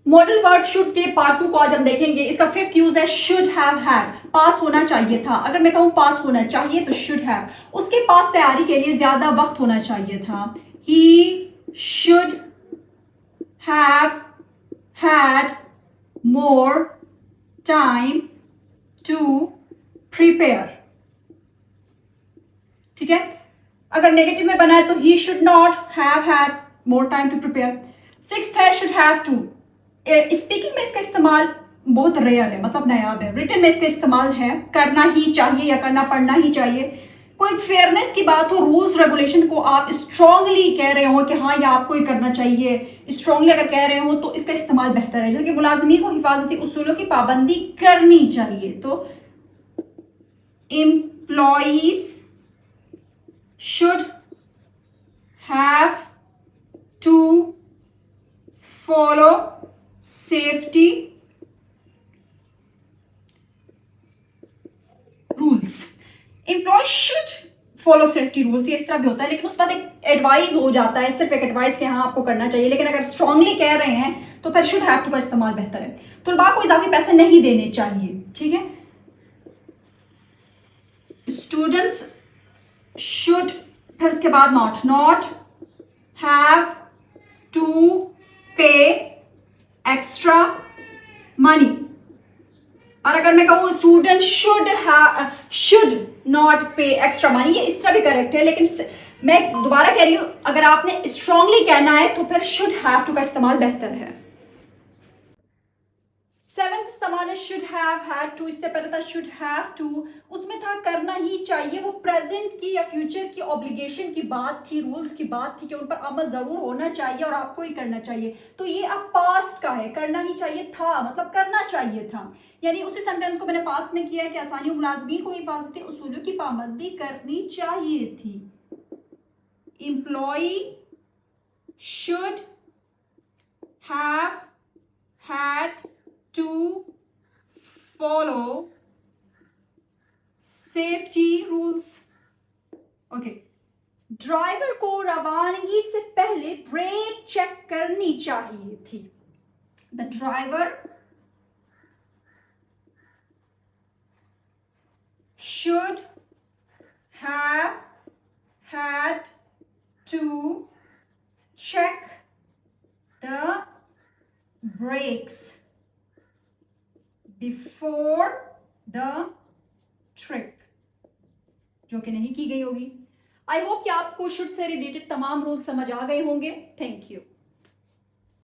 Modal verb should के part 2 को आज हम देखेंगे। इसका 5th यूज है शुड हैव हैड, पास होना चाहिए था। अगर मैं कहूं पास होना चाहिए तो शुड हैव, उसके पास तैयारी के लिए ज्यादा वक्त होना चाहिए था। He should have had more time to prepare. ठीक है, अगर नेगेटिव में बना है तो he should not have had more time to prepare. 6th है शुड हैव टू। स्पीकिंग में इसका इस्तेमाल बहुत रेयर है, मतलब नायाब है। रिटन में इसका इस्तेमाल है करना ही चाहिए या करना पड़ना ही चाहिए। कोई फेयरनेस की बात हो, रूल्स रेगुलेशन को आप स्ट्रांगली कह रहे हो कि हाँ ये आपको ही करना चाहिए, स्ट्रांगली अगर कह रहे हो तो इसका इस्तेमाल बेहतर है। जैसे कि मुलाजमीन को हिफाजती उसूलों की पाबंदी करनी चाहिए, तो employees should have to follow safety rules. Employees should follow safety rules, ये इस तरह भी होता है, लेकिन उस बाद एक एडवाइस हो जाता है, सिर्फ एक एडवाइस के हाँ आपको करना चाहिए। लेकिन अगर स्ट्रांगली कह रहे हैं तो फिर शुड हैव टू का इस्तेमाल बेहतर है। तुलबा को इजाफी पैसे नहीं देने चाहिए। ठीक है, स्टूडेंट्स शुड, फिर उसके बाद नॉट हैव टू पे एक्स्ट्रा मनी। और अगर मैं कहूं स्टूडेंट शुड नॉट पे एक्स्ट्रा मनी, ये इस तरह भी करेक्ट है, लेकिन मैं दोबारा कह रही हूं अगर आपने स्ट्रांगली कहना है तो फिर शुड हैव टू का इस्तेमाल बेहतर है। 7th इस्तेमाल है शुड हैव हैड टू। इससे पहले था शुड हैव टू, उसमें था करना ही चाहिए। वो प्रेजेंट की या फ्यूचर की ऑब्लिगेशन की बात थी, रूल्स की बात थी कि उन पर अमल जरूर होना चाहिए और आपको ही करना चाहिए। तो ये अब पास्ट का है, करना ही चाहिए था मतलब करना चाहिए था। यानी उसी सेंटेंस को मैंने पास्ट में किया है कि आसानी मुलाजमीन को हिफाजती उसूलों की पाबंदी करनी चाहिए थी। Employ should have had to follow safety rules. Okay. Driver को रवानगी से पहले ब्रेक चेक करनी चाहिए थी। The driver should have had to check the brakes before the trip, जो कि नहीं की गई होगी। आई होप कि आपको शुड से रिलेटेड तमाम रूल्स समझ आ गए होंगे। Thank you.